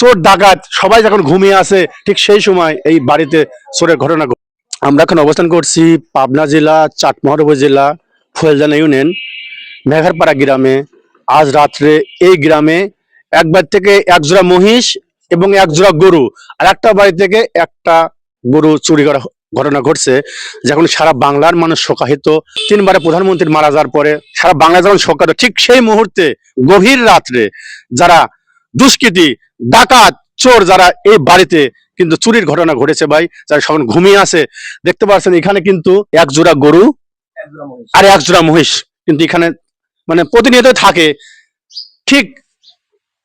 চোর ডাকাত সবাই যখন ঘুমিয়ে আছে ঠিক সেই সময় এই বাড়িতে চোরের ঘটনা আমরা এখন অবস্থান করছি পাবনা জেলা চাটমোহর উপজেলা ফুলজানা ইউনিয়ন মেঘারপাড়া গ্রামে। আজ রাত্রে এই গ্রামে এক বাড়ি থেকে এক জোড়া মহিষ এবং এক জোড়া গরু আর একটা বাড়ি থেকে একটা গরু চুরি করা ঘটনা ঘটছে, যখন সারা বাংলার মানুষ শোকাহিত। তিনবারে প্রধানমন্ত্রী মারা যাওয়ার পরে সারা বাংলা যখন শোকাহিত, ঠিক সেই মুহূর্তে গভীর রাত্রে যারা দুষ্কৃতী ডাকাত চোর যারা এই বাড়িতে কিন্তু চুরির ঘটনা ঘটেছে ভাই, যারা সখন ঘুমিয়ে আছে। দেখতে পাচ্ছেন এখানে কিন্তু এক জোড়া গরু আর এক জোড়া মহিষ কিন্তু এখানে মানে প্রতিনিয়ত থাকে। ঠিক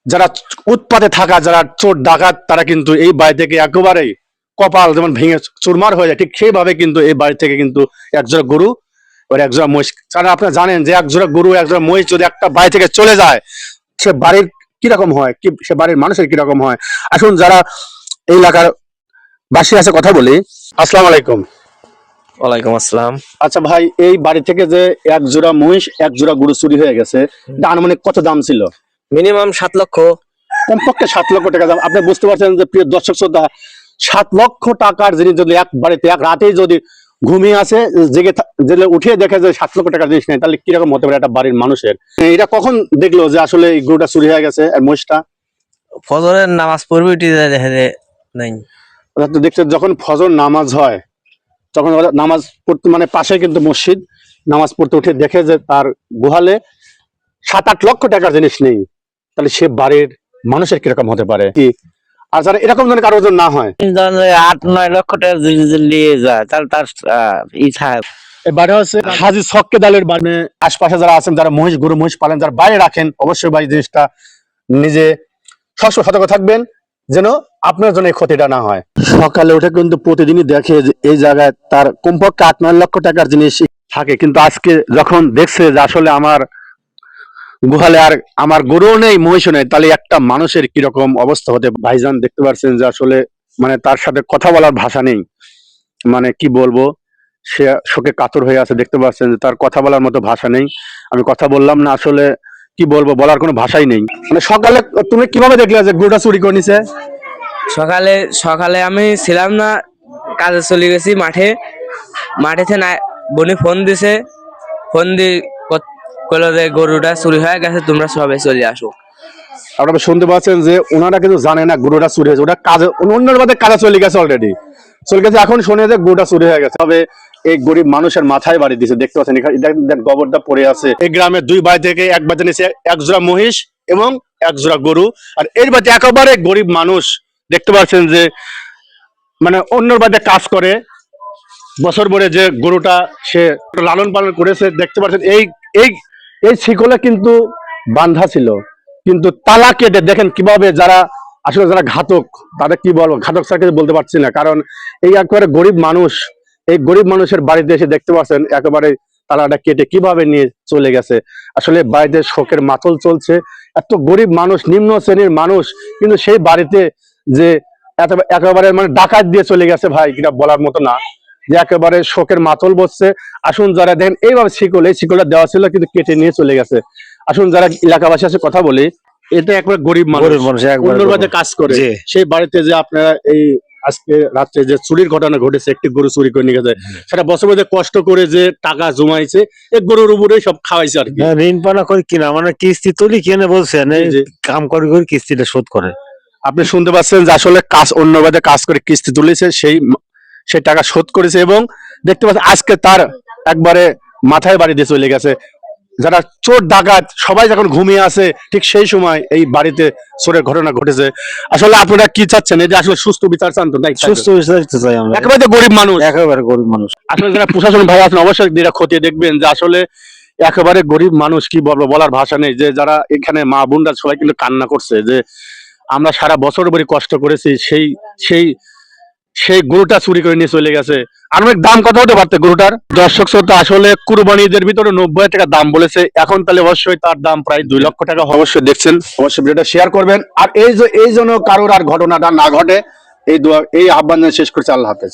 যারা উৎপাতে থাকা যারা চোর ডাকাত তারা কিন্তু এই বাড়ি থেকে একেবারেই কপাল যেমন ভেঙে চুরমার হয়ে যায়, ঠিক সেইভাবে কিন্তু এই বাড়ি থেকে কিন্তু এক জোড়া গরু আর এক জোড়া মহিষ। কারণ আপনারা জানেন যে এক জোড়া গরু এক জোড়া মহিষ যদি একটা বাড়ি থেকে চলে যায় সে বাড়ির কিরকম হয়, কি সে বাড়ির মানুষের কিরকম হয়। আসুন যারা এই এলাকার বাসী আছে কথা বলি। আসসালামু আলাইকুম। ওয়ালাইকুম আসসালাম। আচ্ছা ভাই, এই বাড়ি থেকে যে এক জোড়া মহিষ এক জোড়া গরু চুরি হয়ে গেছে, এটা আনুমানিক কত দাম ছিল? মিনিমাম 7 লক্ষ, কমপক্ষে 7 লক্ষ টাকা দাম। আপনি বুঝতে পারছেন যে প্রিয় দর্শক শ্রোতা, 7 লক্ষ টাকার জিনিস যদি এক বাড়িতে এক রাতেই যদি ঘুমিয়ে আছে জেলে উঠিয়ে দেখে যে 7 লক্ষ টাকার জিনিস নেই, তাহলে কিরকম হতে পারে একটা বাড়ির মানুষের। এটা কখন দেখলো যে আসলে এই গরুটা চুরি হয়ে গেছে আর মহিষটা? ফজরের নামাজ পড়বে দেখে নাই। দেখছে যখন ফজর নামাজ হয় তখন নামাজ পড়তে মানে পাশে কিন্তু মসজিদ, নামাজ পড়তে উঠে দেখে যে তার গোহালে 7-8 লক্ষ টাকার জিনিস নেই, তাহলে সে বাড়ির মানুষের কিরকম হতে পারে কি? আর যারা এরকম ধরনের কারোর জন্য না হয় 8-9 লক্ষ টাকা নিয়ে যায় তাহলে তার ইচ্ছা। বাড়ি হচ্ছে হাজি ছক্কে দালের বাড়ি। আশপাশে যারা আছেন যারা মহিষ গরু মহিষ পালেন যারা বাইরে রাখেন, অবশ্যই ভাই জিনিসটা নিজে সবসময় সতর্ক থাকবেন যেন আপনার জন্য এই ক্ষতিটা না হয়। সকালে উঠে কিন্তু প্রতিদিনই দেখে যে এই জায়গায় তার কমপক্ষে 8-9 লক্ষ টাকার জিনিস থাকে, কিন্তু আজকে যখন দেখছে যে আসলে আমার গুহালে আর আমার গরুও নেই মহিষও নেই, তাহলে একটা মানুষের কিরকম অবস্থা হতে। ভাইজান দেখতে পাচ্ছেন যে আসলে মানে তার সাথে কথা বলার ভাষা নেই, মানে কি বলবো, সে শোকে কাতর হয়ে আছে। দেখতে পাচ্ছেন যে তার কথা বলার মতো ভাষা নেই। আমি কথা বললাম না, আসলে কি বলবো, বলার কোনো ভাষাই নেই। মানে সকালে তুমি কিভাবে দেখলে যে গরুটা চুরি করে নিছে? সকালে সকালে আমি ছিলাম না, কাজে চলে গেছি মাঠে না, বনি ফোন দিছে, ফোন দিয়ে কইলো যে গরুটা চুরি হয়ে গেছে, তোমরা সবাই চলে আসো। আপনারা শুনতে পাচ্ছেন যে ওনারা কিন্তু জানে না গরুটা চুরি হয়েছে, ওটা কাজে অন্যের বাদে কাজে চলে গেছে, অলরেডি চলে গেছে। এখন শুনে যে গরুটা চুরি হয়ে গেছে, তবে এই গরিব মানুষের মাথায় বাড়ি দিছে। দেখতে পাচ্ছেন এখানে গোবরটা পড়ে আছে। এই গ্রামের দুই বাড়ি থেকে এক বাড়িতে নিয়েছে এক জোড়া মহিষ এবং এক জোড়া গরু, আর এর বাড়িতে একেবারে গরিব মানুষ। দেখতে পাচ্ছেন যে মানে অন্যের বাড়িতে কাজ করে বছর ভরে যে গরুটা সে লালন পালন করেছে। দেখতে পাচ্ছেন এই এই এই শিকলে কিন্তু বান্ধা ছিল, কিন্তু তালা কেটে দেখেন কিভাবে যারা আসলে যারা ঘাতক, তাদের কি বলবো, ঘাতক স্যারকে বলতে পারছি না, কারণ এই একেবারে গরিব মানুষ, এই গরিব মানুষের বাড়িতে এসে দেখতে পাচ্ছেন একেবারে তালাটা কেটে কিভাবে নিয়ে চলে গেছে। আসলে বাড়িতে শোকের মাতল চলছে। এত গরিব মানুষ, নিম্ন শ্রেণীর মানুষ, কিন্তু সেই বাড়িতে যে একেবারে মানে ডাকাত দিয়ে চলে গেছে ভাই, এটা বলার মতো না, যে একেবারে শোকের মাতল বসছে। আসুন যারা দেখেন এইভাবে এই শিকলটা দেওয়া ছিল কিন্তু কেটে নিয়ে চলে গেছে। আসুন যারা এলাকাবাসী আছে কথা বলি। এটা একবার গরিব মানুষ অন্যের বাড়িতে কাজ করে, সেই বাড়িতে যে আপনারা এই আজকে রাত্রে যে চুরির ঘটনা ঘটেছে, একটি গরু চুরি করে নিয়ে গেছে, সেটা বছর বছর কষ্ট করে যে টাকা জমাইছে এই গরুর উপরেই সব খাওয়াইছে আর কি। ঋণ পানা করে কিনা মানে কিস্তি তুলি কিনে বলছেন কাম করে করে কিস্তিটা শোধ করে। আপনি শুনতে পাচ্ছেন যে আসলে কাজ অন্য বাড়িতে কাজ করে কিস্তি তুলেছে, সেই টাকা শোধ করেছে এবং দেখতে পাচ্ছেন আজকে তার একবারে মাথায় বাড়ি দিয়ে চলে গেছে। যারা চোর ডাকাত সবাই যখন ঘুমিয়ে আছে ঠিক সেই সময় এই বাড়িতে চোরের ঘটনা ঘটেছে। আসলে আপনারা কি চাচ্ছেন, এটা আসলে সুস্থ বিচার চান তো? সুস্থ বিচার চাই আমরা, একেবারে গরিব মানুষ, একেবারে গরিব মানুষ। আসলে যারা প্রশাসন ভাই আছেন অবশ্যই এটা খতিয়ে দেখবেন যে আসলে একেবারে গরিব মানুষ, কি বলবো, বলার ভাষা নেই। যে যারা এখানে মা বোনরা সবাই কিন্তু কান্না করছে যে আমরা সারা বছর ধরে কষ্ট করেছি, সেই সেই সেই গরুটা চুরি করে নিয়ে চলে গেছে। আর অনেক দাম কত হতে পারতো গরুটার? দর্শক শ্রোতা, আসলে কুরবানিদের ভিতরে 90 টাকা দাম বলেছে, এখন তাহলে অবশ্যই তার দাম প্রায় 2 লক্ষ টাকা। অবশ্যই দেখছেন, অবশ্যই ভিডিওটা শেয়ার করবেন। আর এই জন্য কারোর আর ঘটনাটা না ঘটে এই আহ্বান শেষ করছে। আল্লাহ হাফেজ।